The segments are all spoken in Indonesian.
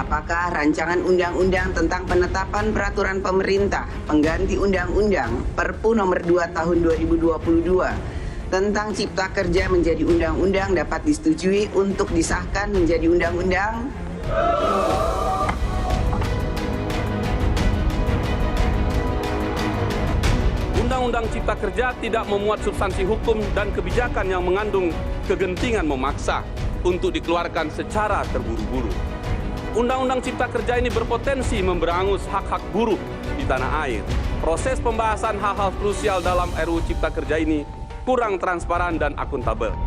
Apakah rancangan undang-undang tentang penetapan peraturan pemerintah pengganti undang-undang Perpu nomor 2 tahun 2022 tentang Cipta Kerja menjadi undang-undang dapat disetujui untuk disahkan menjadi undang-undang? Undang-Undang Cipta Kerja tidak memuat substansi hukum dan kebijakan yang mengandung kegentingan memaksa untuk dikeluarkan secara terburu-buru. Undang-Undang Cipta Kerja ini berpotensi memberangus hak-hak buruh di tanah air. Proses pembahasan hal-hal krusial dalam RUU Cipta Kerja ini kurang transparan dan akuntabel.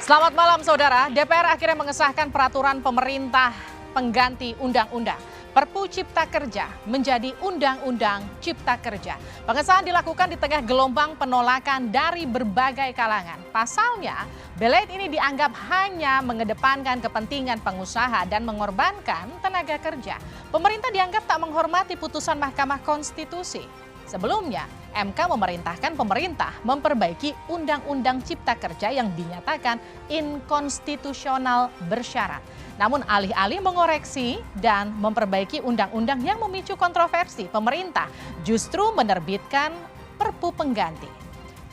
Selamat malam saudara, DPR akhirnya mengesahkan peraturan pemerintah pengganti undang-undang Perpu Cipta Kerja menjadi Undang-Undang Cipta Kerja. Pengesahan dilakukan di tengah gelombang penolakan dari berbagai kalangan. Pasalnya, belait ini dianggap hanya mengedepankan kepentingan pengusaha dan mengorbankan tenaga kerja. Pemerintah dianggap tak menghormati putusan Mahkamah Konstitusi. Sebelumnya, MK memerintahkan pemerintah memperbaiki Undang-Undang Cipta Kerja yang dinyatakan inkonstitusional bersyarat. Namun alih-alih mengoreksi dan memperbaiki undang-undang yang memicu kontroversi, pemerintah justru menerbitkan Perpu pengganti.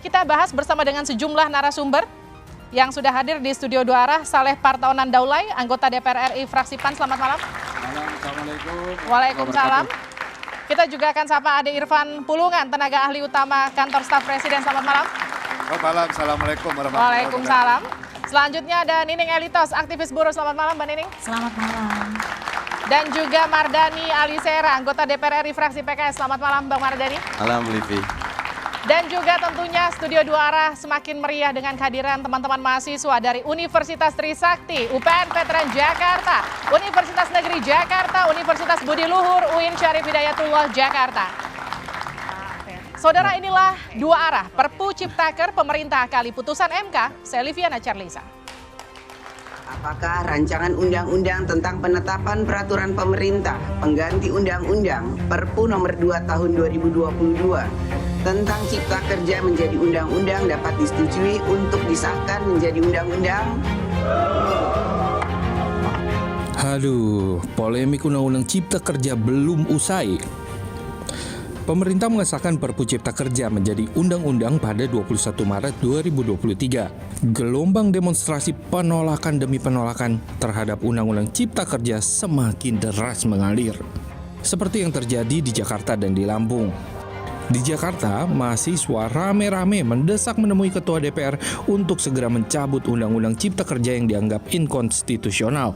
Kita bahas bersama dengan sejumlah narasumber yang sudah hadir di studio Dua Arah. Saleh Partaunan Daulay, anggota DPR RI fraksi PAN, selamat malam. Assalamualaikum. Waalaikumsalam. Kita juga akan sapa Ade Irfan Pulungan, tenaga ahli utama kantor staf presiden. Selamat malam. Selamat malam. Assalamualaikum warahmatullahi wabarakatuh. Waalaikumsalam. Selanjutnya ada Nining Elitos, aktivis buruh. Selamat malam Mbak Nining. Selamat malam. Dan juga Mardani Alisera, anggota DPR RI fraksi PKS. Selamat malam Bang Mardani. Malam Livi. Dan juga tentunya studio Dua Arah semakin meriah dengan kehadiran teman-teman mahasiswa dari Universitas Trisakti, UPN Veteran Jakarta, Universitas Negeri Jakarta, Universitas Budi Luhur, UIN Syarif Hidayatullah Jakarta. Saudara, inilah Dua Arah, Perpu Ciptaker pemerintah kali putusan MK. Saya Liviana Charlisa. Apakah rancangan undang-undang tentang penetapan peraturan pemerintah pengganti undang-undang Perpu nomor 2 tahun 2022 tentang Cipta Kerja menjadi undang-undang dapat disetujui untuk disahkan menjadi undang-undang? Aduh, polemik Undang-Undang Cipta Kerja belum usai. Pemerintah mengesahkan Perpu Cipta Kerja menjadi undang-undang pada 21 Maret 2023. Gelombang demonstrasi penolakan demi penolakan terhadap Undang-Undang Cipta Kerja semakin deras mengalir. Seperti yang terjadi di Jakarta dan di Lampung. Di Jakarta, mahasiswa rame-rame mendesak menemui Ketua DPR untuk segera mencabut Undang-Undang Cipta Kerja yang dianggap inkonstitusional.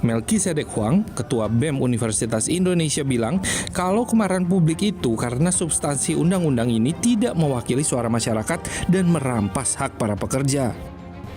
Melkisedek Huang, Ketua BEM Universitas Indonesia bilang kalau kemarahan publik itu karena substansi undang-undang ini tidak mewakili suara masyarakat dan merampas hak para pekerja.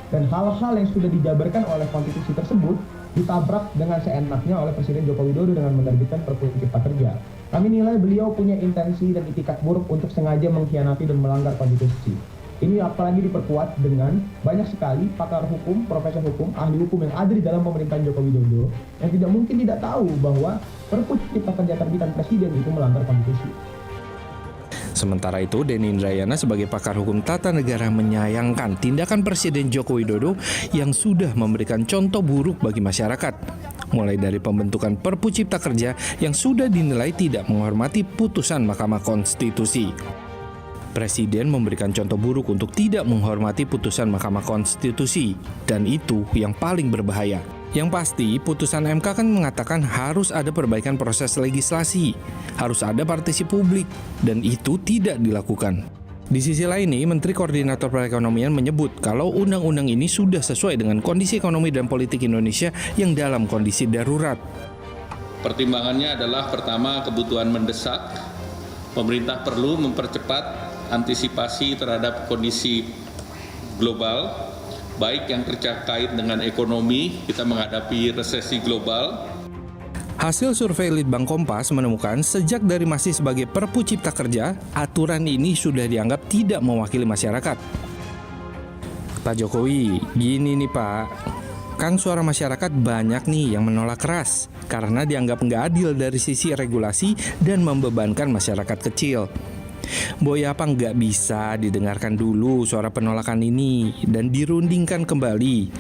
Dan hal-hal yang sudah dijabarkan oleh konstitusi tersebut ditabrak dengan seenaknya oleh Presiden Joko Widodo dengan menerbitkan Perpu Cipta Kerja. Kami nilai beliau punya intensi dan itikat buruk untuk sengaja mengkhianati dan melanggar konstitusi. Ini apalagi diperkuat dengan banyak sekali pakar hukum, profesor hukum, ahli hukum yang ada di dalam pemerintahan Joko Widodo yang tidak mungkin tidak tahu bahwa Perpu Cipta Kerja terbitan Presiden itu melanggar konstitusi. Sementara itu, Denny Indrayana sebagai pakar hukum tata negara menyayangkan tindakan Presiden Joko Widodo yang sudah memberikan contoh buruk bagi masyarakat. Mulai dari pembentukan Perpu Cipta Kerja yang sudah dinilai tidak menghormati putusan Mahkamah Konstitusi. Presiden memberikan contoh buruk untuk tidak menghormati putusan Mahkamah Konstitusi, dan itu yang paling berbahaya. Yang pasti, putusan MK kan mengatakan harus ada perbaikan proses legislasi, harus ada partisi publik, dan itu tidak dilakukan. Di sisi lain nih, Menteri Koordinator Perekonomian menyebut kalau undang-undang ini sudah sesuai dengan kondisi ekonomi dan politik Indonesia yang dalam kondisi darurat. Pertimbangannya adalah pertama, kebutuhan mendesak. Pemerintah perlu mempercepat antisipasi terhadap kondisi global, baik yang terkait dengan ekonomi, kita menghadapi resesi global. Hasil survei Litbang Kompas menemukan sejak dari masih sebagai Perpu Cipta Kerja, aturan ini sudah dianggap tidak mewakili masyarakat. Pak Jokowi, gini nih Pak, kan suara masyarakat banyak nih yang menolak keras karena dianggap nggak adil dari sisi regulasi dan membebankan masyarakat kecil. Boy apa nggak bisa didengarkan dulu suara penolakan ini dan dirundingkan kembali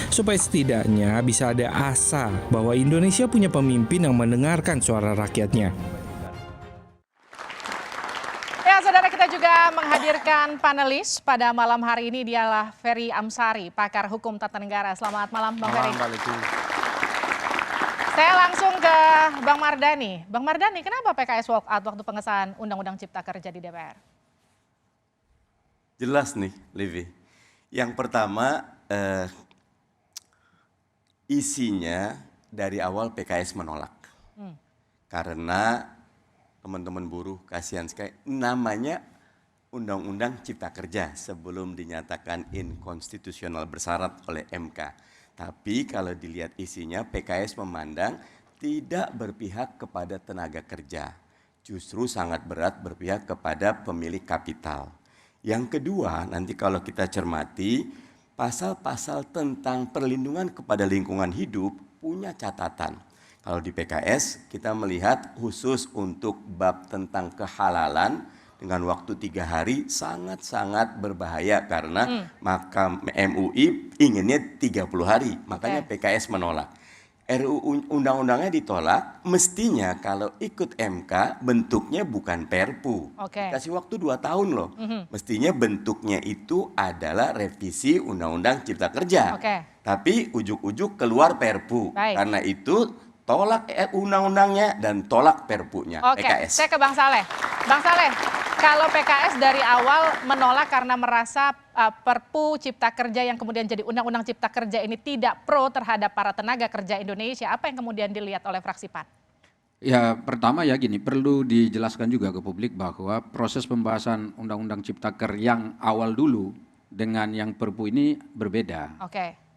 supaya setidaknya bisa ada asa bahwa Indonesia punya pemimpin yang mendengarkan suara rakyatnya. Ya, saudara, kita juga menghadirkan panelis pada malam hari ini. Dialah Ferry Amsari, pakar hukum tata negara. Selamat malam, Bang Ferry. Saya langsung ke Bang Mardhani. Bang Mardhani, kenapa PKS walk out waktu pengesahan Undang-Undang Cipta Kerja di DPR? Jelas nih, Livi. Yang pertama, isinya dari awal PKS menolak. Karena teman-teman buruh, kasihan sekali, namanya Undang-Undang Cipta Kerja sebelum dinyatakan inkonstitusional bersyarat oleh MK. Tapi kalau dilihat isinya, PKS memandang tidak berpihak kepada tenaga kerja. Justru sangat berat berpihak kepada pemilik kapital. Yang kedua, nanti kalau kita cermati, pasal-pasal tentang perlindungan kepada lingkungan hidup punya catatan. Kalau di PKS, kita melihat khusus untuk bab tentang kehalalan, dengan waktu 3 hari sangat-sangat berbahaya karena Mahkamah MUI inginnya 30 hari, makanya PKS menolak. RUU undang-undangnya ditolak, mestinya kalau ikut MK bentuknya bukan Perpu. Kasih waktu 2 tahun loh. Mestinya bentuknya itu adalah revisi Undang-Undang Cipta Kerja. Tapi ujuk-ujuk keluar Perpu. Karena itu tolak undang-undangnya dan tolak Perpunya PKS. Saya ke Bang Saleh. Bang Saleh, kalau PKS dari awal menolak karena merasa Perpu Cipta Kerja yang kemudian jadi Undang-Undang Cipta Kerja ini tidak pro terhadap para tenaga kerja Indonesia, apa yang kemudian dilihat oleh fraksi PAN? Ya, pertama ya gini, perlu dijelaskan juga ke publik bahwa proses pembahasan Undang-Undang Cipta Kerja yang awal dulu dengan yang Perpu ini berbeda.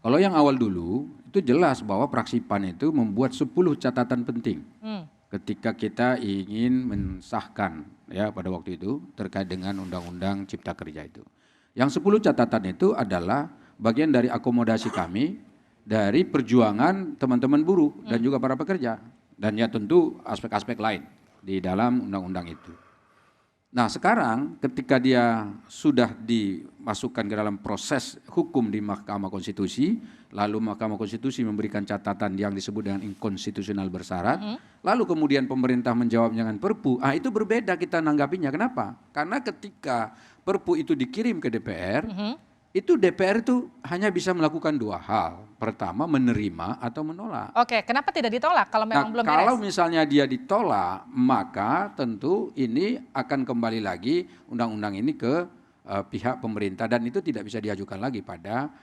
Kalau yang awal dulu itu jelas bahwa fraksi PAN itu membuat 10 catatan penting ketika kita ingin mensahkan ya pada waktu itu terkait dengan Undang-Undang Cipta Kerja itu. Yang 10 catatan itu adalah bagian dari akomodasi kami dari perjuangan teman-teman buruh dan juga para pekerja. Dan ya tentu aspek-aspek lain di dalam undang-undang itu. Nah sekarang ketika dia sudah dimasukkan ke dalam proses hukum di Mahkamah Konstitusi, lalu Mahkamah Konstitusi memberikan catatan yang disebut dengan inkonstitusional bersyarat, lalu kemudian pemerintah menjawab dengan Perpu, itu berbeda kita nanggapinya. Kenapa? Karena ketika Perpu itu dikirim ke DPR, itu DPR itu hanya bisa melakukan 2 hal. Pertama, menerima atau menolak. Kenapa tidak ditolak kalau memang belum beres? Kalau misalnya dia ditolak, maka tentu ini akan kembali lagi undang-undang ini ke pihak pemerintah dan itu tidak bisa diajukan lagi pada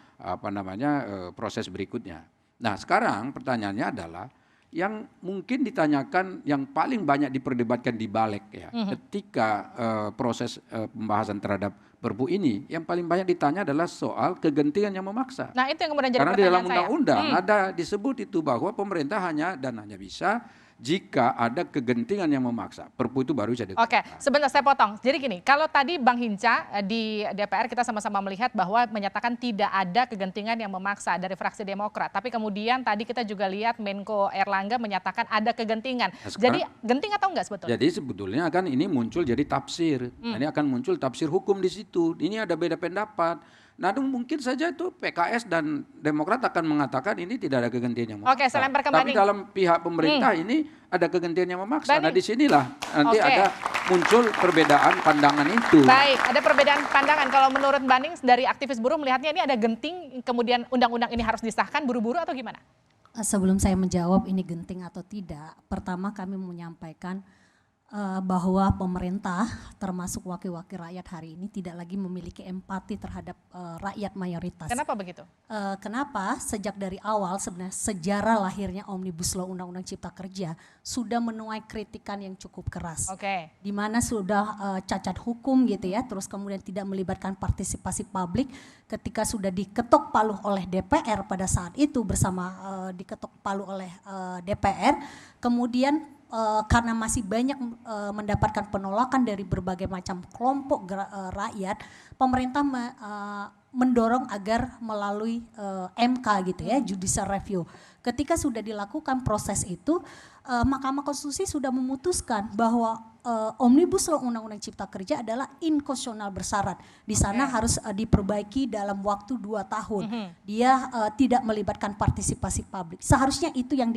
proses berikutnya. Nah, sekarang pertanyaannya adalah yang mungkin ditanyakan yang paling banyak diperdebatkan di balik ya, ketika proses pembahasan terhadap Perpu ini, yang paling banyak ditanya adalah soal kegentingan yang memaksa. Nah, itu yang kemudian jadi karena pertanyaan di dalam saya. undang-undang ada disebut itu bahwa pemerintah hanya bisa jika ada kegentingan yang memaksa. Perpu itu baru bisa dikeluarkan. Sebentar saya potong. Jadi gini, kalau tadi Bang Hinca di DPR kita sama-sama melihat bahwa menyatakan tidak ada kegentingan yang memaksa dari fraksi Demokrat. Tapi kemudian tadi kita juga lihat Menko Erlangga menyatakan ada kegentingan. Jadi genting atau enggak sebetulnya? Jadi sebetulnya kan ini muncul jadi tafsir. Ini akan muncul tafsir hukum di situ. Ini ada beda pendapat. Nah, mungkin saja itu PKS dan Demokrat akan mengatakan ini tidak ada kegentingan yang memaksa. Saya lempar ke Banding. Tapi dalam pihak pemerintah ini ada kegentingan yang memaksa. Banding. Nah, disinilah nanti ada muncul perbedaan pandangan itu. Baik, ada perbedaan pandangan. Kalau menurut Banding dari aktivis buruh melihatnya ini ada genting, kemudian undang-undang ini harus disahkan buru-buru atau gimana? Sebelum saya menjawab ini genting atau tidak, pertama kami menyampaikan bahwa pemerintah termasuk wakil-wakil rakyat hari ini tidak lagi memiliki empati terhadap rakyat mayoritas. Kenapa begitu? Kenapa? Sejak dari awal sebenarnya sejarah lahirnya Omnibus Law Undang-Undang Cipta Kerja sudah menuai kritikan yang cukup keras. Di mana sudah cacat hukum gitu ya, terus kemudian tidak melibatkan partisipasi publik ketika sudah diketok palu oleh DPR pada saat itu bersama diketok palu oleh DPR, kemudian karena masih banyak mendapatkan penolakan dari berbagai macam kelompok rakyat, pemerintah mendorong agar melalui MK gitu ya, judicial review. Ketika sudah dilakukan proses itu, Mahkamah Konstitusi sudah memutuskan bahwa Omnibus Law Undang-Undang Cipta Kerja adalah inkonstitusional bersyarat. Di sana harus diperbaiki dalam waktu 2 tahun. Dia tidak melibatkan partisipasi publik. Seharusnya itu yang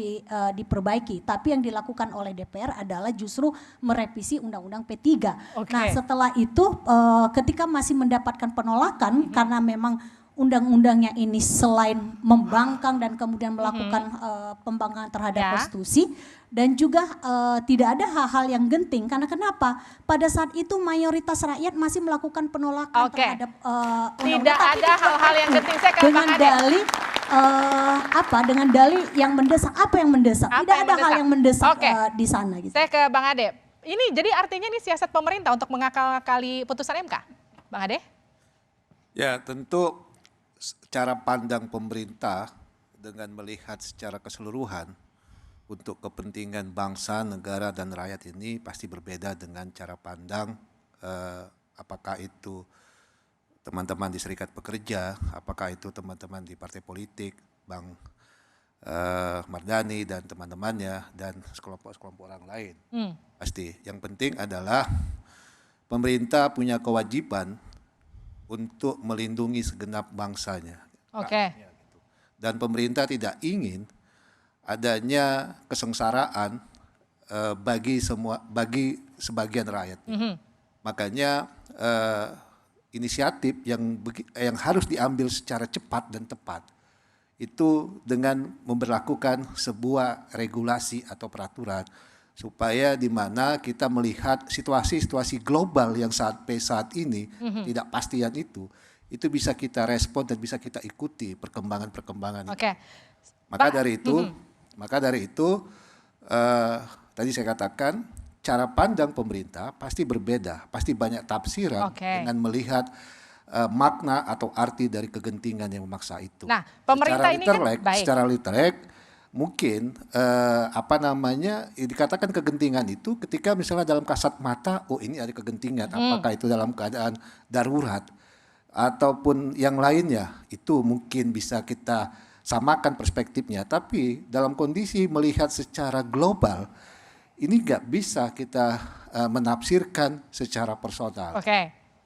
diperbaiki. Tapi yang dilakukan oleh DPR adalah justru merevisi Undang-Undang P3. Nah setelah itu ketika masih mendapatkan penolakan karena memang undang-undangnya ini selain membangkang dan kemudian melakukan pembangkangan terhadap konstitusi dan juga tidak ada hal-hal yang genting. Karena kenapa? Pada saat itu mayoritas rakyat masih melakukan penolakan terhadap undang-undang. Tidak ada hal-hal yang genting. Saya ke dengan dalih dengan dalih yang mendesak. Apa yang mendesak? Tidak ada hal yang mendesak di sana. Gitu. Saya ke Bang Ade. Ini jadi artinya ini siasat pemerintah untuk mengakal-akali putusan MK, Bang Ade? Ya, tentu cara pandang pemerintah dengan melihat secara keseluruhan untuk kepentingan bangsa, negara, dan rakyat ini pasti berbeda dengan cara pandang apakah itu teman-teman di Serikat Pekerja, apakah itu teman-teman di partai politik, Bang Mardhani dan teman-temannya, dan sekelompok-sekelompok orang lain. Pasti yang penting adalah pemerintah punya kewajiban untuk melindungi segenap bangsanya. Dan pemerintah tidak ingin adanya kesengsaraan bagi sebagian rakyat. Makanya inisiatif yang harus diambil secara cepat dan tepat itu dengan memberlakukan sebuah regulasi atau peraturan supaya di mana kita melihat situasi-situasi global yang sampai saat ini tidak pastian itu bisa kita respon dan bisa kita ikuti perkembangan-perkembangan itu. Maka dari itu tadi saya katakan cara pandang pemerintah pasti berbeda, pasti banyak tafsiran dengan melihat makna atau arti dari kegentingan yang memaksa itu. Nah, pemerintah secara literek mungkin dikatakan kegentingan itu ketika misalnya dalam kasat mata, oh ini ada kegentingan, apakah itu dalam keadaan darurat ataupun yang lainnya, itu mungkin bisa kita samakan perspektifnya. Tapi dalam kondisi melihat secara global, ini nggak bisa kita menafsirkan secara personal.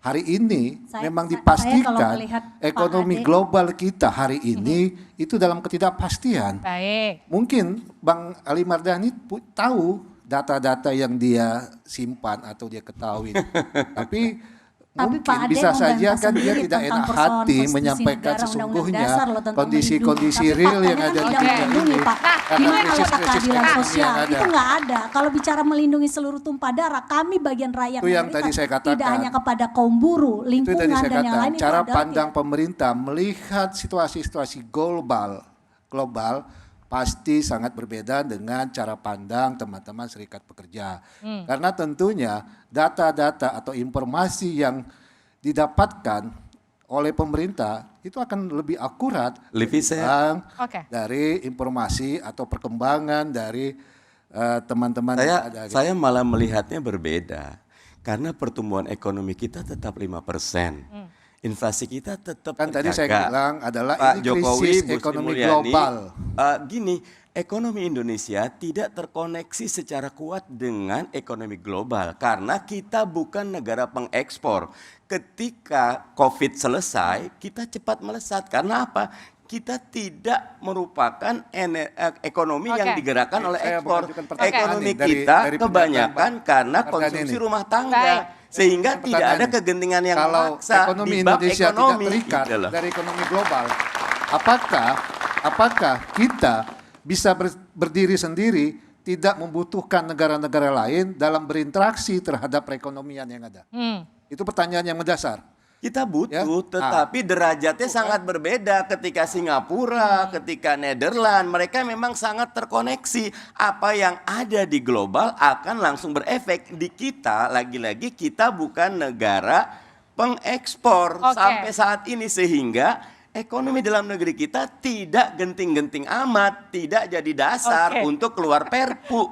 Hari ini memang dipastikan ekonomi global kita hari ini itu dalam ketidakpastian. Mungkin Bang Ali Mardhani tahu data-data yang dia simpan atau dia ketahui. Tapi mungkin bisa saja kan dia tidak enak hati menyampaikan sesungguhnya kondisi real yang ada di dunia ini. Karena keadilan sosial itu nggak ada. Kalau bicara melindungi seluruh tumpah darah, kami bagian rakyat itu yang tadi saya katakan, tidak hanya kepada kaum buruh, lingkungan dan yang lain. Cara pandang pemerintah melihat situasi-situasi global pasti sangat berbeda dengan cara pandang teman-teman Serikat Pekerja. Karena tentunya data-data atau informasi yang didapatkan oleh pemerintah itu akan lebih akurat dari informasi atau perkembangan dari teman-teman. Saya malah melihatnya berbeda. Karena pertumbuhan ekonomi kita tetap 5%. Inflasi kita tetap kan tadi saya bilang adalah Pak ini Jokowi, krisis ekonomi global. Ekonomi Indonesia tidak terkoneksi secara kuat dengan ekonomi global karena kita bukan negara pengekspor. Ketika COVID selesai, kita cepat melesat. Karena apa? Kita tidak merupakan ekonomi yang digerakkan oleh ekspor. Ekonomi kita kebanyakan karena konsumsi rumah tangga. Sehingga tidak ada kegentingan yang memaksa ekonomi Indonesia tidak terikat dari ekonomi global. Apakah kita bisa berdiri sendiri tidak membutuhkan negara-negara lain dalam berinteraksi terhadap perekonomian yang ada? Itu pertanyaan yang mendasar. Kita butuh, tetapi derajatnya sangat berbeda. Ketika Singapura, ketika Nederland, mereka memang sangat terkoneksi. Apa yang ada di global akan langsung berefek di kita. Lagi-lagi kita bukan negara pengekspor sampai saat ini, sehingga ekonomi dalam negeri kita tidak genting-genting amat, tidak jadi dasar untuk keluar perpu.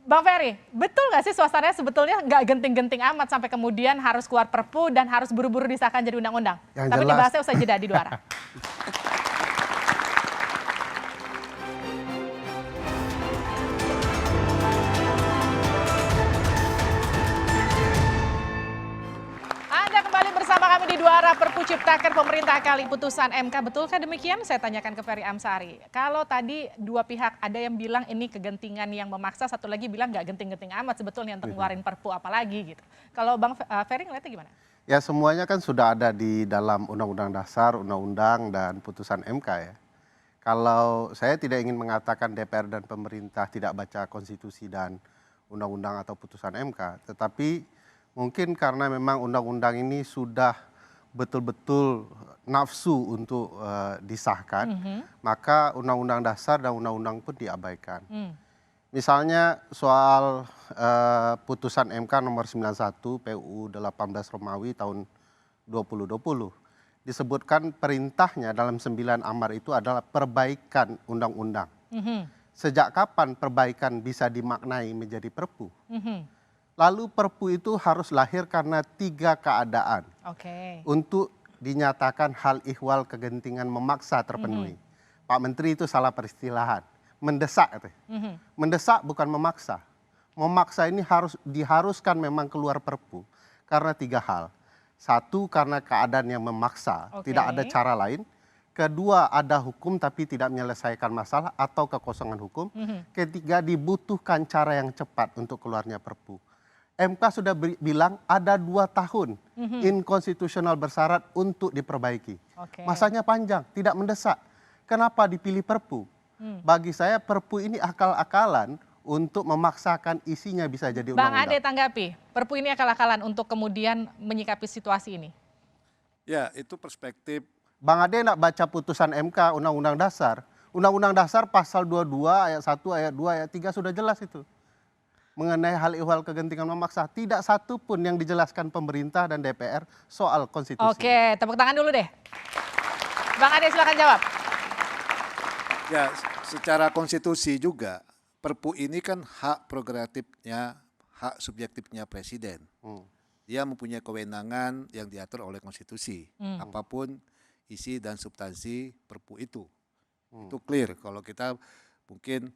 Bang Ferry, betul nggak sih suasananya sebetulnya nggak genting-genting amat sampai kemudian harus keluar perpu dan harus buru-buru disahkan jadi undang-undang? Tapi dibahasnya usai jeda di Duara. Kami di Duara, Perpu Ciptaker pemerintah kali putusan MK. Betulkah demikian? Saya tanyakan ke Ferry Amsari. Kalau tadi dua pihak ada yang bilang ini kegentingan yang memaksa, satu lagi bilang nggak genting-genting amat sebetulnya untuk ngeluarin Perpu apalagi gitu. Kalau Bang Ferry ngeliatnya gimana? Ya semuanya kan sudah ada di dalam Undang-Undang Dasar, Undang-Undang dan putusan MK ya. Kalau saya tidak ingin mengatakan DPR dan pemerintah tidak baca konstitusi dan undang-undang atau putusan MK, tetapi mungkin karena memang undang-undang ini sudah betul-betul nafsu untuk disahkan, maka undang-undang dasar dan undang-undang pun diabaikan. Misalnya soal putusan MK nomor 91 PUU 18 Romawi tahun 2020, disebutkan perintahnya dalam 9 amar itu adalah perbaikan undang-undang. Sejak kapan perbaikan bisa dimaknai menjadi perpu? Lalu perpu itu harus lahir karena 3 keadaan untuk dinyatakan hal ihwal kegentingan memaksa terpenuhi. Pak Menteri itu salah peristilahan, mendesak. Mendesak bukan memaksa. Memaksa ini diharuskan memang keluar perpu karena 3 hal. 1, karena keadaan yang memaksa, tidak ada cara lain. Kedua, ada hukum tapi tidak menyelesaikan masalah atau kekosongan hukum. Ketiga, dibutuhkan cara yang cepat untuk keluarnya perpu. MK sudah bilang ada 2 tahun inkonstitusional bersyarat untuk diperbaiki. Masanya panjang, tidak mendesak. Kenapa dipilih perpu? Bagi saya perpu ini akal-akalan untuk memaksakan isinya bisa jadi undang-undang. Bang Ade tanggapi, perpu ini akal-akalan untuk kemudian menyikapi situasi ini. Ya, itu perspektif. Bang Ade nak baca putusan MK Undang-Undang Dasar. Undang-Undang Dasar pasal 22 ayat 1, ayat 2, ayat 3 sudah jelas itu. Mengenai hal ihwal kegentingan memaksa, tidak satu pun yang dijelaskan pemerintah dan DPR soal konstitusi. Tepuk tangan dulu deh. Bang Ade silakan jawab. Ya, secara konstitusi juga perpu ini kan hak prerogatifnya, hak subjektifnya presiden. Dia mempunyai kewenangan yang diatur oleh konstitusi. Apapun isi dan substansi perpu itu. Itu clear kalau kita mungkin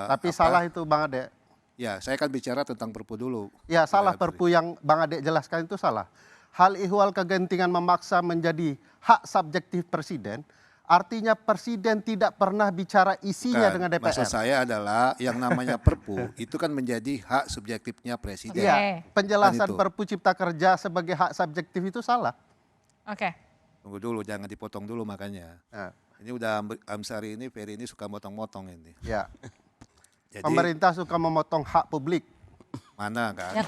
tapi salah itu Bang Ade. Ya, saya akan bicara tentang perpu dulu. Ya, salah perpu yang Bang Ade jelaskan itu salah. Hal ihwal kegentingan memaksa menjadi hak subjektif presiden, artinya presiden tidak pernah bicara isinya dengan DPR. Maksud saya adalah yang namanya perpu itu kan menjadi hak subjektifnya presiden. Iya, penjelasan perpu cipta kerja sebagai hak subjektif itu salah. Tunggu dulu, jangan dipotong dulu makanya. Ini udah Amsari ini, Ferry ini suka motong-motong ini. Ya. Jadi, pemerintah suka memotong hak publik. Mana kan? Ya,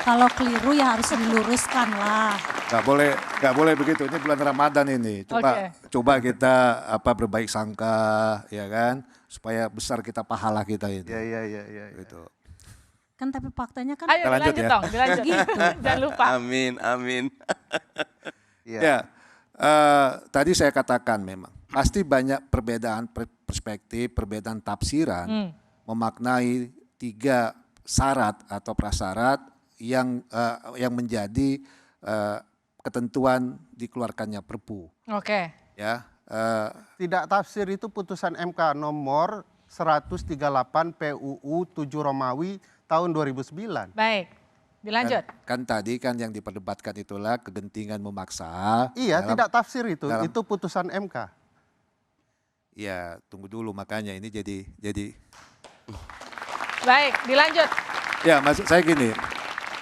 kalau keliru ya harus diluruskan lah. Gak boleh begitu. Ini bulan Ramadan ini. Coba kita berbaik sangka, ya kan, supaya besar kita pahala kita ini. Iya. Gitu. Kan tapi faktanya kan. Ayo dilanjut dong, dilanjut. Jangan lupa. Amin. Ya, tadi saya katakan memang pasti banyak perbedaan perspektif, perbedaan tafsiran. Memaknai 3 syarat atau prasyarat yang menjadi ketentuan dikeluarkannya perpu. Ya. Tidak tafsir itu putusan MK nomor 138 PUU 7 Romawi tahun 2009. Baik, dilanjut. Kan tadi kan yang diperdebatkan itulah kegentingan memaksa. Iya, tidak tafsir itu putusan MK. Ya, tunggu dulu makanya ini jadi. Baik, dilanjut. Ya, maksud saya gini,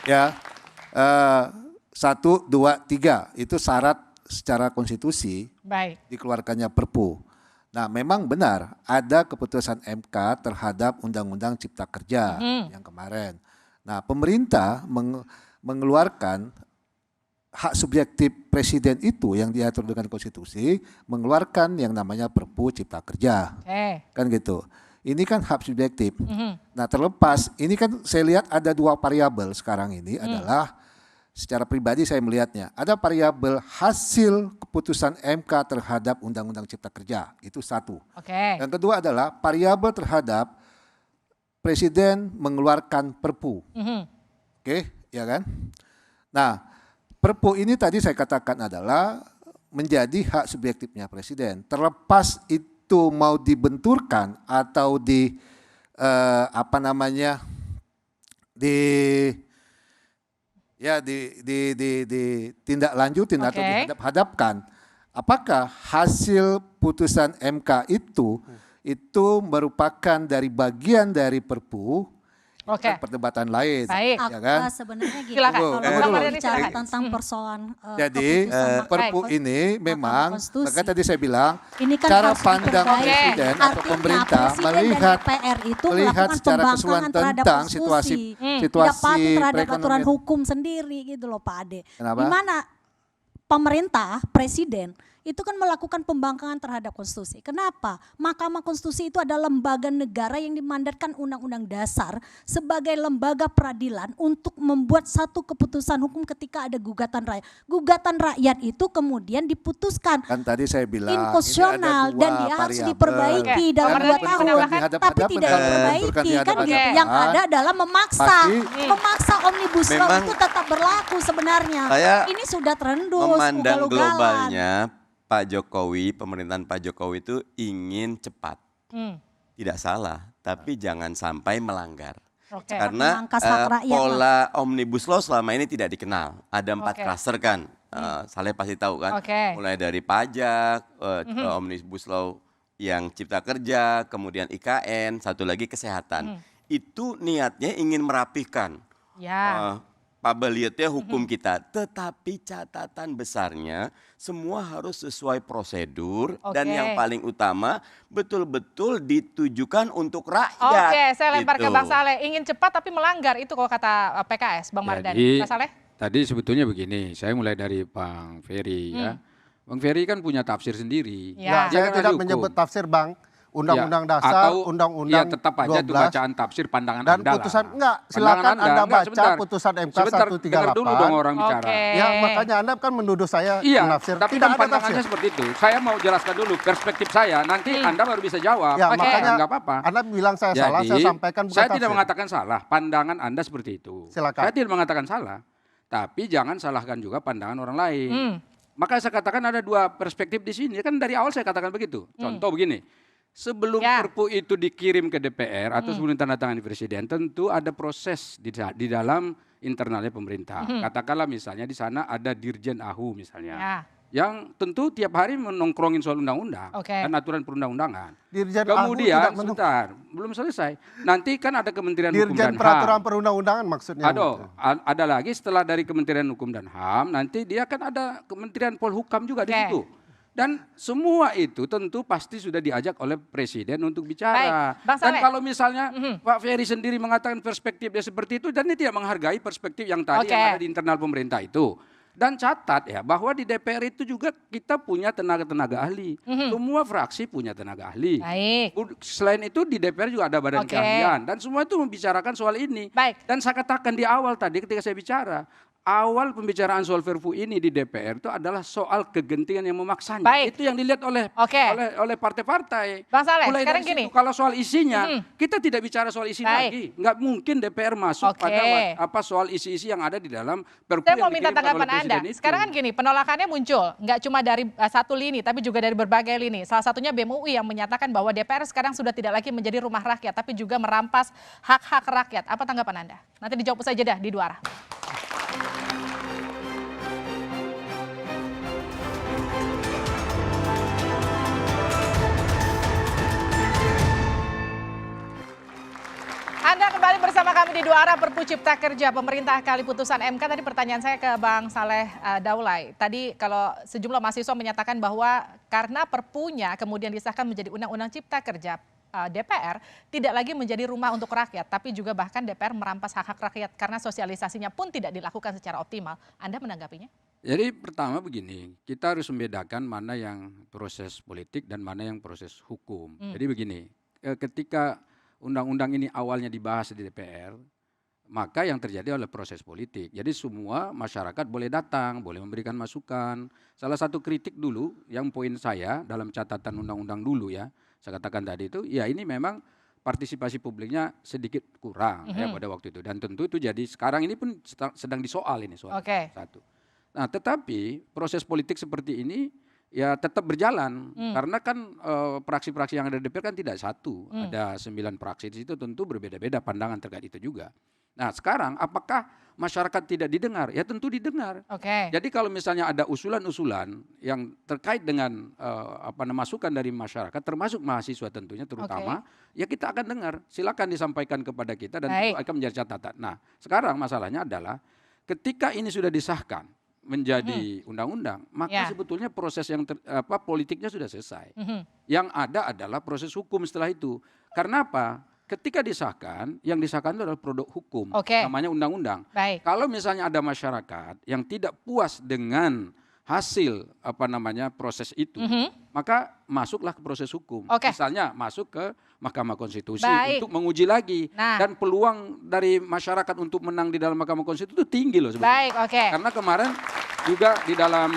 ya 1, 2, 3 itu syarat secara konstitusi. Baik. Dikeluarkannya perpu. Nah, memang benar ada keputusan MK terhadap Undang-Undang Cipta Kerja yang kemarin. Nah, pemerintah mengeluarkan hak subjektif presiden itu yang diatur dengan konstitusi, mengeluarkan yang namanya Perpu Cipta Kerja. Kan gitu. Ini kan hak subjektif. Nah, terlepas ini kan saya lihat ada dua variabel sekarang ini adalah secara pribadi saya melihatnya ada variabel hasil keputusan MK terhadap Undang-Undang Cipta Kerja, itu satu. Yang kedua adalah variabel terhadap presiden mengeluarkan Perpu. Ya kan? Nah, Perpu ini tadi saya katakan adalah menjadi hak subjektifnya presiden. Terlepas itu mau dibenturkan atau ditindaklanjutin atau dihadap-hadapkan, apakah hasil putusan MK itu merupakan dari bagian dari Perpu, kan perdebatan lain. Ya kan? Sebenarnya gitu, Silakan. kalau bicara tentang persoalan jadi Perpu ini memang, maka tadi saya bilang ini kan cara harus pandang diperbaiki. presiden atau Artinya pemerintah presiden dan melihat DPR itu melihat melakukan secara pembangkangan keseluruhan terhadap tentang konstitusi. Tidak situasi patuh terhadap aturan perekonomian. hukum sendiri gitu loh Pak Ade. Kenapa? Di mana pemerintah, presiden itu kan melakukan pembangkangan terhadap konstitusi. Kenapa? Mahkamah Konstitusi itu adalah lembaga negara yang dimandatkan Undang-Undang Dasar sebagai lembaga peradilan untuk membuat satu keputusan hukum ketika ada gugatan rakyat. Gugatan rakyat itu kemudian diputuskan Kan tadi saya bilang inkonstitusional ini ada dan dua dia harus variabel. diperbaiki dalam Bang 2 Mardhani tahun, menambahkan, tapi tidak diperbaiki kan gitu. Yang ada adalah memaksa omnibus law Memang itu tetap berlaku sebenarnya. saya Ini sudah terendus, memandang ugal-ugalan. globalnya Pak Jokowi, pemerintahan Pak Jokowi itu ingin cepat. Tidak salah, tapi jangan sampai melanggar. Karena Memangkas hak rakyat pola omnibus law selama ini tidak dikenal. Ada 4 klaster kan, Saleh pasti tahu kan. Mulai dari pajak, omnibus law yang cipta kerja, kemudian IKN, satu lagi kesehatan. Itu niatnya ingin merapihkan. Pabilitasnya hukum kita, tetapi catatan besarnya semua harus sesuai prosedur dan yang paling utama betul-betul ditujukan untuk rakyat. Saya lempar ke gitu. Bang Saleh. Ingin cepat tapi melanggar, itu kalau kata PKS, Bang Mardhani. Bang Saleh? Tadi sebetulnya begini, saya mulai dari Bang Ferry ya. Bang Ferry kan punya tafsir sendiri. Saya tidak menyebut tafsir Bang. Undang-Undang Dasar, Undang-Undang tetap aja itu bacaan tafsir pandangan dan Anda putusan lah. enggak, silakan Anda baca putusan MK 138. Dengar dulu dong orang bicara. Ya, makanya Anda kan menuduh saya menafsir. Tapi kan pandangannya seperti itu. Saya mau jelaskan dulu perspektif saya, nanti Anda baru bisa jawab. Ya, makanya enggak apa-apa. Anda bilang saya salah, saya sampaikan bukan saya tafsir. tidak mengatakan salah, pandangan Anda seperti itu. Silakan. Saya tidak mengatakan salah, tapi jangan salahkan juga pandangan orang lain. Maka saya katakan ada 2 perspektif di sini. Kan dari awal saya katakan begitu. Contoh begini. Sebelum Perpu itu dikirim ke DPR atau sebelum ditandatangani presiden, tentu ada proses di dalam internalnya pemerintah. Katakanlah misalnya di sana ada Dirjen AHU misalnya, yang tentu tiap hari menongkrongin soal undang-undang dan aturan perundang-undangan. Kemudian sebentar, belum selesai. Nanti kan ada Kementerian Hukum dan HAM. Dirjen Peraturan Perundang-undangan maksudnya. Ada lagi setelah dari Kementerian Hukum dan HAM, nanti dia kan ada Kementerian Polhukam juga di situ. Dan semua itu tentu pasti sudah diajak oleh presiden untuk bicara. Dan kalau misalnya Pak Ferry sendiri mengatakan perspektifnya seperti itu, dan dia tidak menghargai perspektif yang tadi yang ada di internal pemerintah itu. Dan catat ya bahwa di DPR itu juga kita punya tenaga-tenaga ahli. Semua fraksi punya tenaga ahli. Selain itu di DPR juga ada badan keahlian. Dan semua itu membicarakan soal ini. Dan saya katakan di awal tadi ketika saya bicara, awal pembicaraan soal Perpu ini di DPR itu adalah soal kegentingan yang memaksanya. Itu yang dilihat oleh partai-partai. Bang Saleh, mulai sekarang dari situ, kalau soal isinya, kita tidak bicara soal isi lagi. Nggak mungkin DPR masuk pada soal isi-isi yang ada di dalam Perpu. Saya mau minta tanggapan Anda. Sekarang kan gini, penolakannya muncul, nggak cuma dari satu lini, tapi juga dari berbagai lini. Salah satunya BEM UI yang menyatakan bahwa DPR sekarang sudah tidak lagi menjadi rumah rakyat, tapi juga merampas hak-hak rakyat. Apa tanggapan Anda? Nanti dijawab usai jeda di 2 arah. Anda kembali bersama kami di Dua Arah Perpu Cipta Kerja. Pemerintah kali putusan MK. Tadi pertanyaan saya ke Bang Saleh Daulay. Tadi kalau sejumlah mahasiswa menyatakan bahwa karena perpunya kemudian disahkan menjadi Undang-Undang Cipta Kerja, DPR tidak lagi menjadi rumah untuk rakyat, tapi juga bahkan DPR merampas hak-hak rakyat karena sosialisasinya pun tidak dilakukan secara optimal. Anda menanggapinya? Jadi pertama begini, kita harus membedakan mana yang proses politik dan mana yang proses hukum. Jadi begini, ketika undang-undang ini awalnya dibahas di DPR, maka yang terjadi adalah proses politik. Jadi semua masyarakat boleh datang, boleh memberikan masukan. Salah satu kritik dulu, yang poin saya dalam catatan undang-undang dulu ya, saya katakan tadi itu, ya ini memang partisipasi publiknya sedikit kurang ya pada waktu itu. Dan tentu itu jadi sekarang ini pun sedang disoal ini soal satu. Nah tetapi proses politik seperti ini ya tetap berjalan karena kan praksi-praksi yang ada di DPR kan tidak satu, ada 9 praksi di situ, tentu berbeda-beda pandangan terkait itu juga. Nah sekarang apakah masyarakat tidak didengar? Ya tentu didengar. Jadi kalau misalnya ada usulan-usulan yang terkait dengan masukan dari masyarakat, termasuk mahasiswa tentunya terutama, ya kita akan dengar. Silakan disampaikan kepada kita dan itu akan menjadi catatan. Nah sekarang masalahnya adalah ketika ini sudah disahkan menjadi undang-undang, maka sebetulnya proses yang politiknya sudah selesai. Yang ada adalah proses hukum setelah itu. Karena apa? Ketika disahkan, yang disahkan itu adalah produk hukum, namanya undang-undang. Kalau misalnya ada masyarakat yang tidak puas dengan hasil proses itu, maka masuklah ke proses hukum. Misalnya masuk ke Mahkamah Konstitusi untuk menguji lagi. Dan peluang dari masyarakat untuk menang di dalam Mahkamah Konstitusi itu tinggi loh sebetulnya. Karena kemarin juga di dalam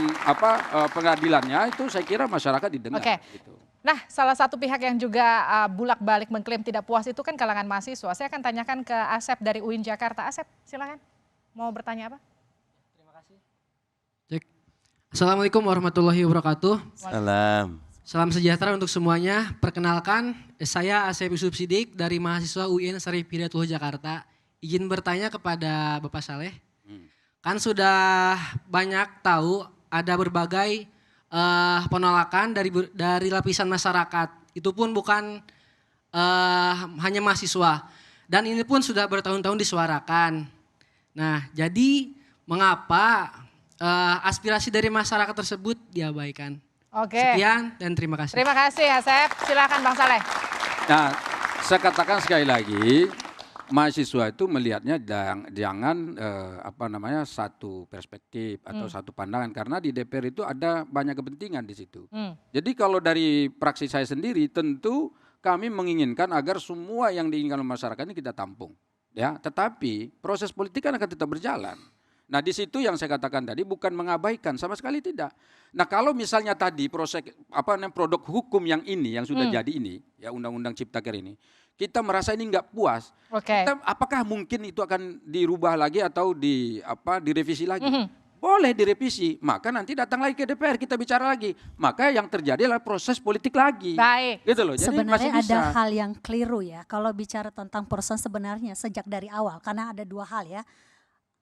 pengadilannya itu saya kira masyarakat didengar. Gitu. Nah, salah satu pihak yang juga bulak-balik mengklaim tidak puas itu kan kalangan mahasiswa. Saya akan tanyakan ke Asep dari UIN Jakarta. Asep, silakan. Mau bertanya apa? Terima kasih. Cek. Assalamualaikum warahmatullahi wabarakatuh. Salam sejahtera untuk semuanya. Perkenalkan, saya Asep Yusuf Sidik dari mahasiswa UIN Syarif Hidayatullah Jakarta. Izin bertanya kepada Bapak Saleh. Kan sudah banyak tahu ada berbagai penolakan dari lapisan masyarakat. Itu pun bukan hanya mahasiswa. Dan ini pun sudah bertahun-tahun disuarakan. Nah, jadi mengapa aspirasi dari masyarakat tersebut diabaikan? Sekian dan terima kasih. Terima kasih Asep. Silakan Bang Saleh. Nah, saya katakan sekali lagi, mahasiswa itu melihatnya jangan satu perspektif atau satu pandangan, karena di DPR itu ada banyak kepentingan di situ. Jadi kalau dari praksi saya sendiri tentu kami menginginkan agar semua yang diinginkan oleh masyarakat ini kita tampung, ya. Tetapi proses politik kan akan tetap berjalan. Nah di situ yang saya katakan tadi bukan mengabaikan, sama sekali tidak. Nah kalau misalnya tadi proses produk hukum yang ini yang sudah jadi ini, ya Undang-Undang Cipta Kerja ini, kita merasa ini nggak puas, apakah mungkin itu akan dirubah lagi atau direvisi lagi? Boleh direvisi, maka nanti datang lagi ke DPR, kita bicara lagi. Maka yang terjadi adalah proses politik lagi. Gitu loh. Jadi sebenarnya masih ada hal yang keliru ya, kalau bicara tentang proses sebenarnya sejak dari awal, karena ada dua hal ya.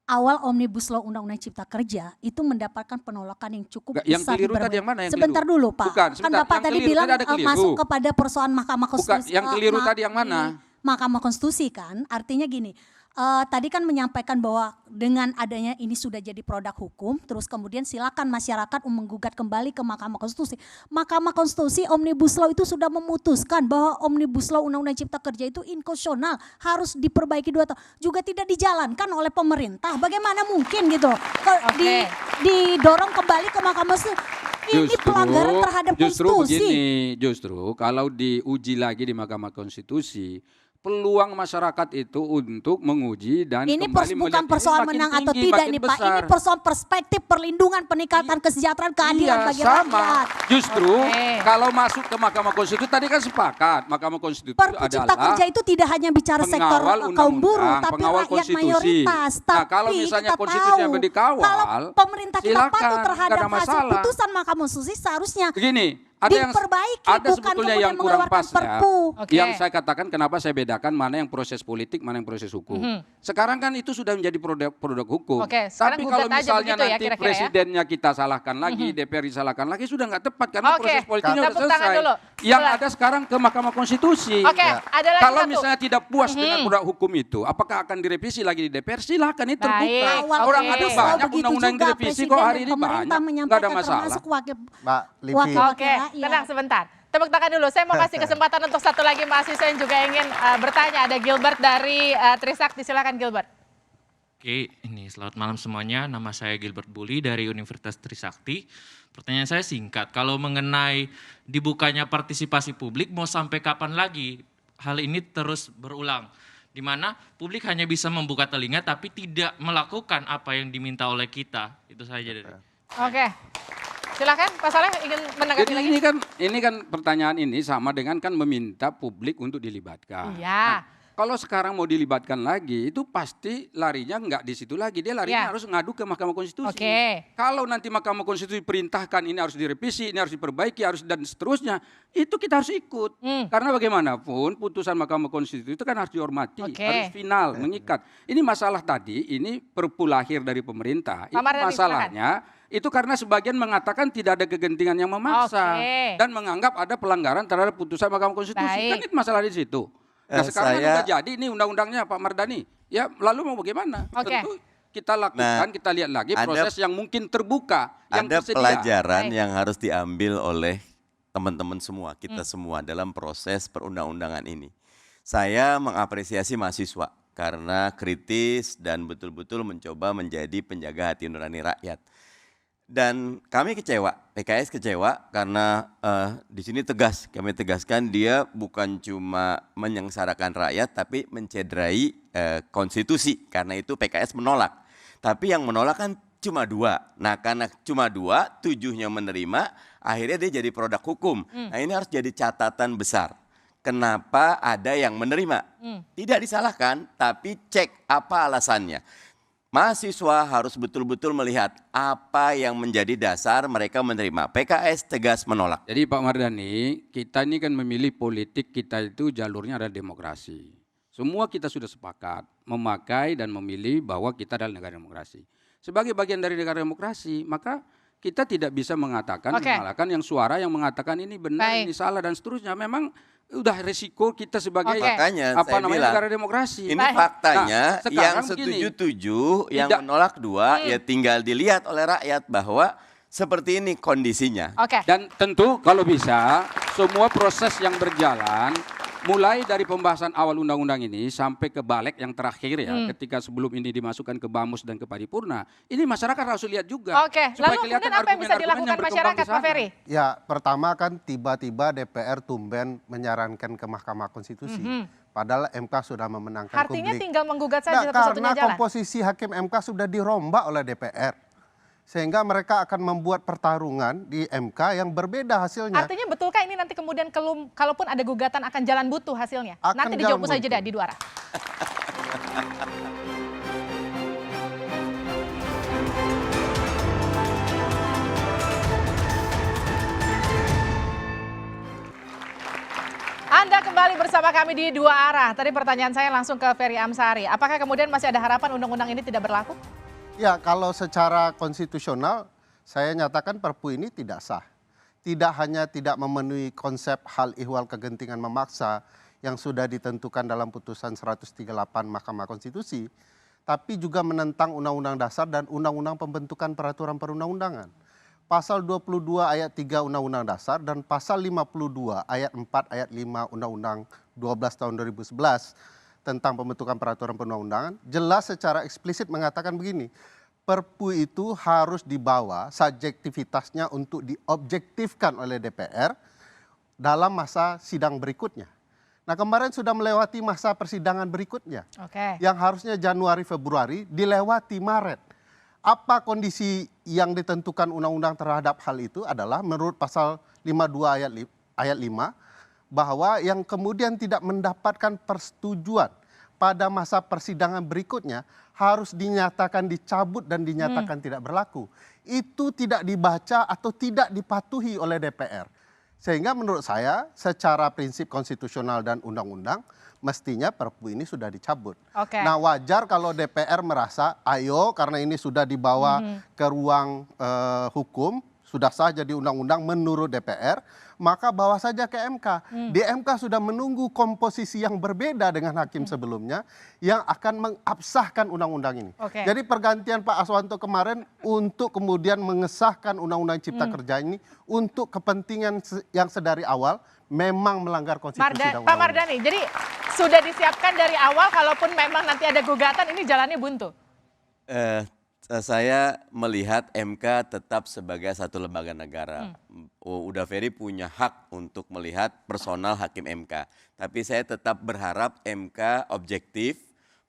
Awal Omnibus Law Undang-Undang Cipta Kerja itu mendapatkan penolakan yang cukup besar. Yang keliru tadi yang mana? Sebentar dulu Pak. Bukan, kan Bapak tadi bilang masuk kepada persoalan Mahkamah Konstitusi. Bukan, yang keliru tadi yang mana? Mahkamah Konstitusi kan, artinya gini. Tadi kan menyampaikan bahwa dengan adanya ini sudah jadi produk hukum, terus kemudian silakan masyarakat menggugat kembali ke Mahkamah Konstitusi. Mahkamah Konstitusi Omnibus Law itu sudah memutuskan bahwa Omnibus Law Undang-Undang Cipta Kerja itu inkonstitusional, harus diperbaiki 2 tahun. Juga tidak dijalankan oleh pemerintah. Bagaimana mungkin gitu? Didorong kembali ke Mahkamah Konstitusi. Ini pelanggaran terhadap konstitusi. Justru kalau diuji lagi di Mahkamah Konstitusi, peluang masyarakat itu untuk menguji dan ini kembali bukan persoalan menang atau tidak nih Pak, ini persoalan perspektif perlindungan peningkatan kesejahteraan keadilan bagi rakyat. Justru kalau masuk ke Mahkamah Konstitusi tadi kan sepakat Mahkamah Konstitusi Perpu Cipta Kerja itu tidak hanya bicara sektor kaum buruh tapi rakyat mayoritas. Nah, kalau misalnya konstitusi yang dikawal, kalau pemerintah kita patuh terhadap hasil putusan Mahkamah Konstitusi seharusnya begini, diperbaiki, ada bukan sebetulnya kemudian yang kurang mengeluarkan pas ya. perpu. Yang saya katakan kenapa saya bedakan mana yang proses politik, mana yang proses hukum. Sekarang kan itu sudah menjadi produk hukum. Tapi kalau misalnya nanti presidennya kita salahkan lagi, DPR disalahkan lagi, sudah nggak tepat karena proses politiknya sudah selesai. Yang ada sekarang ke Mahkamah Konstitusi. Kalau misalnya tidak puas dengan produk hukum itu, apakah akan direvisi lagi di DPR? Silakan, itu terbuka. Orang ada banyak undang-undang yang direvisi kok hari ini banyak, nggak ada masalah. Mbak Livi. Oke, tenang sebentar. Tepuk tangan dulu. Saya mau kasih kesempatan untuk satu lagi mahasiswa yang juga ingin bertanya. Ada Gilbert dari Trisakti. Silakan Gilbert. Oke, ini selamat malam semuanya. Nama saya Gilbert Bully dari Universitas Trisakti. Pertanyaan saya singkat. Kalau mengenai dibukanya partisipasi publik, mau sampai kapan lagi hal ini terus berulang? Di mana publik hanya bisa membuka telinga tapi tidak melakukan apa yang diminta oleh kita. Itu saja dari. Oke. Silakan Pak Saleh ingin menanggapi lagi. Ini kan pertanyaan ini sama dengan kan meminta publik untuk dilibatkan. Iya. Kalau sekarang mau dilibatkan lagi, itu pasti larinya nggak di situ lagi. Dia larinya harus ngadu ke Mahkamah Konstitusi. Kalau nanti Mahkamah Konstitusi perintahkan ini harus direvisi, ini harus diperbaiki, harus dan seterusnya, itu kita harus ikut. Karena bagaimanapun putusan Mahkamah Konstitusi itu kan harus dihormati, harus final, mengikat. Ini masalah tadi, ini perpu lahir dari pemerintah. Itu masalahnya. Itu karena sebagian mengatakan tidak ada kegentingan yang memaksa dan menganggap ada pelanggaran terhadap putusan Mahkamah Konstitusi. Kan itu masalah di situ. Nah sekarang sudah jadi ini undang-undangnya Pak Mardhani. Ya lalu mau bagaimana? Tentu kita lakukan, kita lihat lagi proses yang mungkin terbuka. Yang ada tersedia. pelajaran yang harus diambil oleh teman-teman semua, kita semua dalam proses perundang-undangan ini. Saya mengapresiasi mahasiswa karena kritis dan betul-betul mencoba menjadi penjaga hati nurani rakyat. Dan kami kecewa, PKS kecewa karena di sini tegas, kami tegaskan dia bukan cuma menyengsarakan rakyat tapi mencederai konstitusi. Karena itu PKS menolak. Tapi yang menolak kan cuma 2. Nah karena cuma 2, 7-nya menerima, akhirnya dia jadi produk hukum. Nah ini harus jadi catatan besar. Kenapa ada yang menerima? Tidak disalahkan, tapi cek apa alasannya. Mahasiswa harus betul-betul melihat apa yang menjadi dasar mereka menerima. PKS tegas menolak. Jadi Pak Mardhani, kita ini kan memilih politik kita itu jalurnya adalah demokrasi. Semua kita sudah sepakat memakai dan memilih bahwa kita adalah negara demokrasi. Sebagai bagian dari negara demokrasi, maka kita tidak bisa mengatakan, menyalahkan yang suara yang mengatakan ini benar, ini salah dan seterusnya. Memang udah resiko kita sebagai negara demokrasi. Ini faktanya yang setuju 7, yang menolak 2, ya tinggal dilihat oleh rakyat bahwa seperti ini kondisinya. Dan tentu kalau bisa semua proses yang berjalan mulai dari pembahasan awal undang-undang ini sampai ke balik yang terakhir ya, ketika sebelum ini dimasukkan ke Bamus dan ke Paripurna, ini masyarakat harus lihat juga. Lalu kemudian apa yang bisa dilakukan masyarakat Pak Ferry? Ya pertama kan tiba-tiba DPR tumben menyarankan ke Mahkamah Konstitusi. Padahal MK sudah memenangkan publik. Artinya tinggal menggugat saja satu-satunya jalan. Karena komposisi hakim MK sudah dirombak oleh DPR. Sehingga mereka akan membuat pertarungan di MK yang berbeda hasilnya. Artinya betulkah ini nanti kemudian kalaupun ada gugatan akan jalan buntu hasilnya? Nanti dijawab usai jeda di 2 arah. Anda kembali bersama kami di 2 arah. Tadi pertanyaan saya langsung ke Ferry Amsari. Apakah kemudian masih ada harapan undang-undang ini tidak berlaku? Ya, kalau secara konstitusional saya nyatakan Perpu ini tidak sah. Tidak hanya tidak memenuhi konsep hal ihwal kegentingan memaksa yang sudah ditentukan dalam putusan 138 Mahkamah Konstitusi, tapi juga menentang Undang-Undang Dasar dan Undang-Undang Pembentukan Peraturan Perundang-undangan. Pasal 22 ayat 3 Undang-Undang Dasar dan pasal 52 ayat 4 ayat 5 Undang-Undang 12 tahun 2011 tentang pembentukan peraturan perundang-undangan jelas secara eksplisit mengatakan begini, Perpu itu harus dibawa subjektivitasnya untuk diobjektifkan oleh DPR dalam masa sidang berikutnya. Nah kemarin sudah melewati masa persidangan berikutnya, yang harusnya Januari Februari dilewati Maret. Apa kondisi yang ditentukan undang-undang terhadap hal itu adalah menurut pasal 52 ayat 5 bahwa yang kemudian tidak mendapatkan persetujuan pada masa persidangan berikutnya harus dinyatakan dicabut dan dinyatakan tidak berlaku. Itu tidak dibaca atau tidak dipatuhi oleh DPR. Sehingga menurut saya secara prinsip konstitusional dan undang-undang mestinya Perpu ini sudah dicabut. Nah wajar kalau DPR merasa ayo karena ini sudah dibawa ke ruang hukum, sudah sah jadi undang-undang menurut DPR, maka bawa saja ke MK. Di MK sudah menunggu komposisi yang berbeda dengan hakim sebelumnya yang akan mengabsahkan undang-undang ini. Jadi pergantian Pak Aswanto kemarin untuk kemudian mengesahkan undang-undang Cipta Kerja ini untuk kepentingan yang sedari awal memang melanggar konstitusi dan undang-undang. Pak Mardhani, jadi sudah disiapkan dari awal kalaupun memang nanti ada gugatan ini jalannya buntu? Saya melihat MK tetap sebagai satu lembaga negara. Uda Ferry punya hak untuk melihat personal hakim MK. Tapi saya tetap berharap MK objektif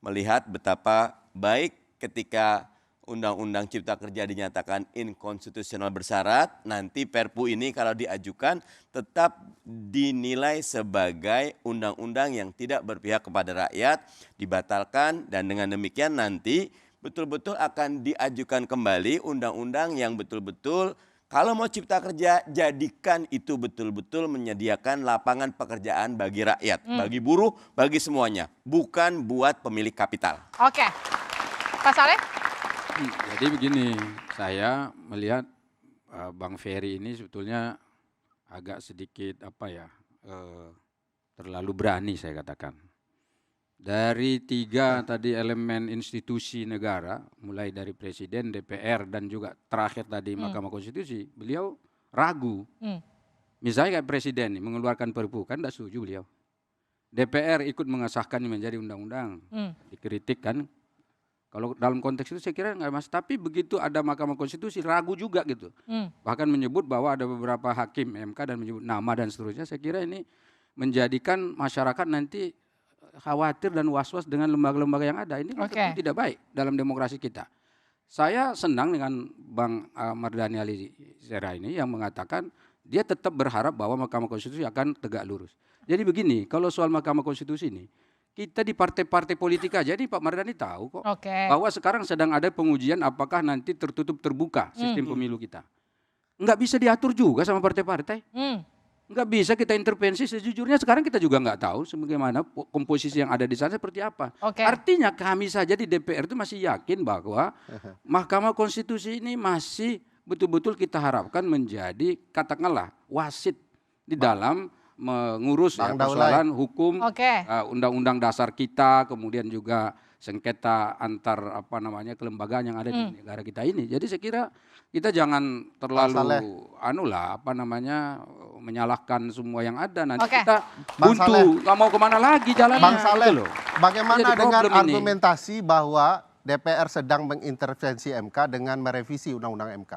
melihat betapa baik ketika Undang-Undang Cipta Kerja dinyatakan inkonstitusional bersyarat, nanti Perpu ini kalau diajukan tetap dinilai sebagai undang-undang yang tidak berpihak kepada rakyat, dibatalkan, dan dengan demikian nanti betul-betul akan diajukan kembali undang-undang yang betul-betul kalau mau cipta kerja, jadikan itu betul-betul menyediakan lapangan pekerjaan bagi rakyat, bagi buruh, bagi semuanya, bukan buat pemilik kapital. Oke, Pak Saleh? Jadi begini, saya melihat Bang Ferry ini sebetulnya agak sedikit terlalu berani saya katakan. Dari 3 tadi elemen institusi negara, mulai dari Presiden, DPR, dan juga terakhir tadi Mahkamah Konstitusi, beliau ragu. Misalnya kayak Presiden mengeluarkan Perpu, kan tidak setuju beliau. DPR ikut mengesahkan menjadi undang-undang, dikritik kan. Kalau dalam konteks itu saya kira nggak mas, tapi begitu ada Mahkamah Konstitusi ragu juga gitu. Bahkan menyebut bahwa ada beberapa hakim MK dan menyebut nama dan seterusnya, saya kira ini menjadikan masyarakat nanti khawatir dan was-was dengan lembaga-lembaga yang ada. Ini tidak baik dalam demokrasi kita. Saya senang dengan Bang Mardhani Alisera ini yang mengatakan dia tetap berharap bahwa Mahkamah Konstitusi akan tegak lurus. Jadi begini, kalau soal Mahkamah Konstitusi ini, kita di partai-partai politik aja, jadi Pak Mardhani tahu kok bahwa sekarang sedang ada pengujian apakah nanti tertutup terbuka sistem pemilu kita. Nggak bisa diatur juga sama partai-partai. Nggak bisa kita intervensi, sejujurnya sekarang kita juga nggak tahu sebagaimana komposisi yang ada di sana seperti apa. Artinya kami saja di DPR itu masih yakin bahwa Mahkamah Konstitusi ini masih betul-betul kita harapkan menjadi katakanlah wasit di dalam mengurus persoalan hukum, undang-undang dasar kita, kemudian juga sengketa antar kelembagaan yang ada di negara kita ini. Jadi saya kira kita jangan terlalu menyalahkan semua yang ada. Nanti kita buntu, nggak mau kemana lagi jalannya. Bang Saleh, gitu loh. bagaimana dengan argumentasi bahwa DPR sedang mengintervensi MK dengan merevisi Undang-Undang MK?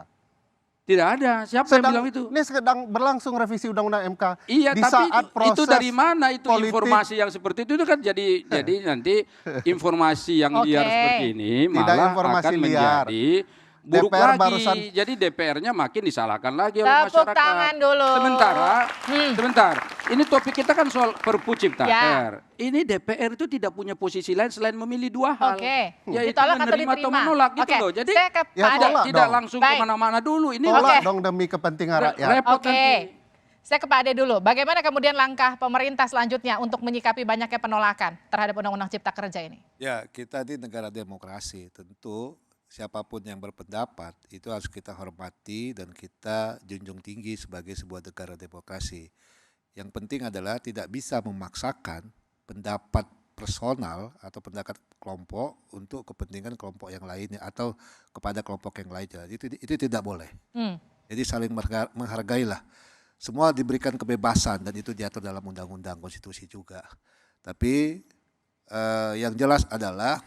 Tidak ada. Siapa yang bilang itu? Ini sedang berlangsung revisi Undang-Undang MK. Iya, di tapi saat proses itu dari mana itu politik, informasi yang seperti itu kan jadi nanti informasi yang liar seperti ini malah akan menjadi buruk DPR lagi. Jadi DPR-nya makin disalahkan lagi oleh Tepuk masyarakat. tangan dulu. Sebentar. Ini topik kita kan soal Perpu Cipta Kerja. Ini DPR itu tidak punya posisi lain selain memilih 2 hal. Yaitu ditolak atau menerima atau diterima. menolak gitu loh. Jadi tidak langsung kemana-mana dulu. Ini tolak dong demi kepentingan rakyat. Repot nanti. Saya ke Pak Ade dulu. Bagaimana kemudian langkah pemerintah selanjutnya untuk menyikapi banyaknya penolakan terhadap Undang-Undang Cipta Kerja ini? Ya, kita di negara demokrasi tentu siapapun yang berpendapat itu harus kita hormati dan kita junjung tinggi sebagai sebuah negara demokrasi. Yang penting adalah tidak bisa memaksakan pendapat personal atau pendapat kelompok untuk kepentingan kelompok yang lainnya atau kepada kelompok yang lainnya. Itu tidak boleh. Jadi saling menghargailah. Semua diberikan kebebasan dan itu diatur dalam undang-undang konstitusi juga. Tapi yang jelas adalah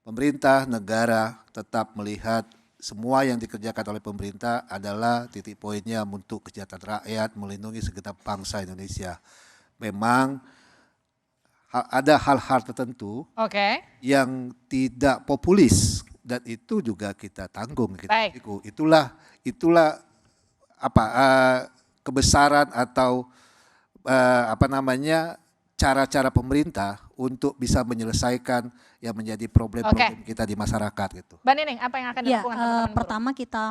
pemerintah negara tetap melihat semua yang dikerjakan oleh pemerintah adalah titik poinnya untuk kesejahteraan rakyat, melindungi segenap bangsa Indonesia. Memang ada hal-hal tertentu yang tidak populis dan itu juga kita tanggung. Itulah kebesaran atau cara-cara pemerintah untuk bisa menyelesaikan yang menjadi problem-problem kita di masyarakat gitu. Mbak Nining, apa yang akan dilakukan teman-teman buruh? Pertama kita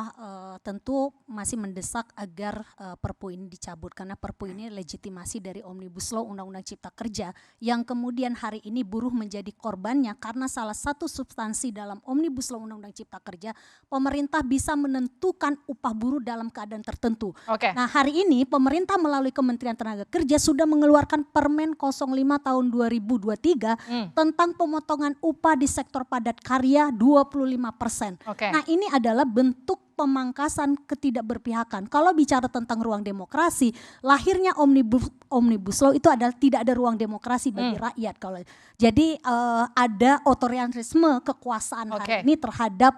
tentu masih mendesak agar Perpu ini dicabut karena Perpu ini legitimasi dari Omnibus Law Undang-Undang Cipta Kerja yang kemudian hari ini buruh menjadi korbannya karena salah satu substansi dalam Omnibus Law Undang-Undang Cipta Kerja, pemerintah bisa menentukan upah buruh dalam keadaan tertentu. Nah, hari ini pemerintah melalui Kementerian Tenaga Kerja sudah mengeluarkan Permen 05 tahun 2023 tentang pemotongan upah di sektor padat karya 25%. Nah, ini adalah bentuk pemangkasan ketidakberpihakan. Kalau bicara tentang ruang demokrasi, lahirnya Omnibus Law itu adalah tidak ada ruang demokrasi bagi rakyat. Jadi ada otoritarisme kekuasaan hari ini terhadap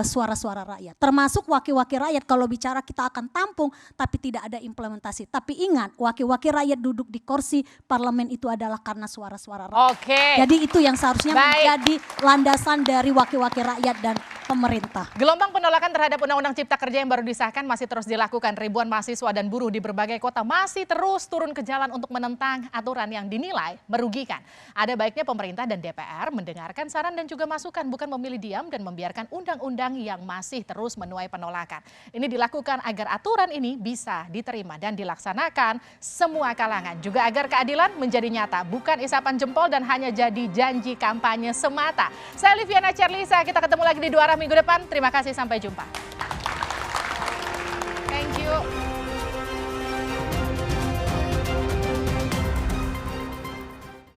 suara-suara rakyat. Termasuk wakil-wakil rakyat, kalau bicara kita akan tampung tapi tidak ada implementasi. Tapi ingat, wakil-wakil rakyat duduk di kursi parlemen itu adalah karena suara-suara rakyat. Jadi itu yang seharusnya menjadi landasan dari wakil-wakil rakyat dan pemerintah. Gelombang penolakan terhadap Undang-Undang Cipta Kerja yang baru disahkan masih terus dilakukan. Ribuan mahasiswa dan buruh di berbagai kota masih terus turun ke jalan untuk menentang aturan yang dinilai merugikan. Ada baiknya pemerintah dan DPR mendengarkan saran dan juga masukan, bukan memilih diam dan membiarkan undang-undang yang masih terus menuai penolakan. Ini dilakukan agar aturan ini bisa diterima dan dilaksanakan semua kalangan. Juga agar keadilan menjadi nyata, bukan isapan jempol dan hanya jadi janji kampanye semata. Saya Liviana Cerlisa, kita ketemu lagi di Dua Arah minggu depan. Terima kasih, sampai jumpa.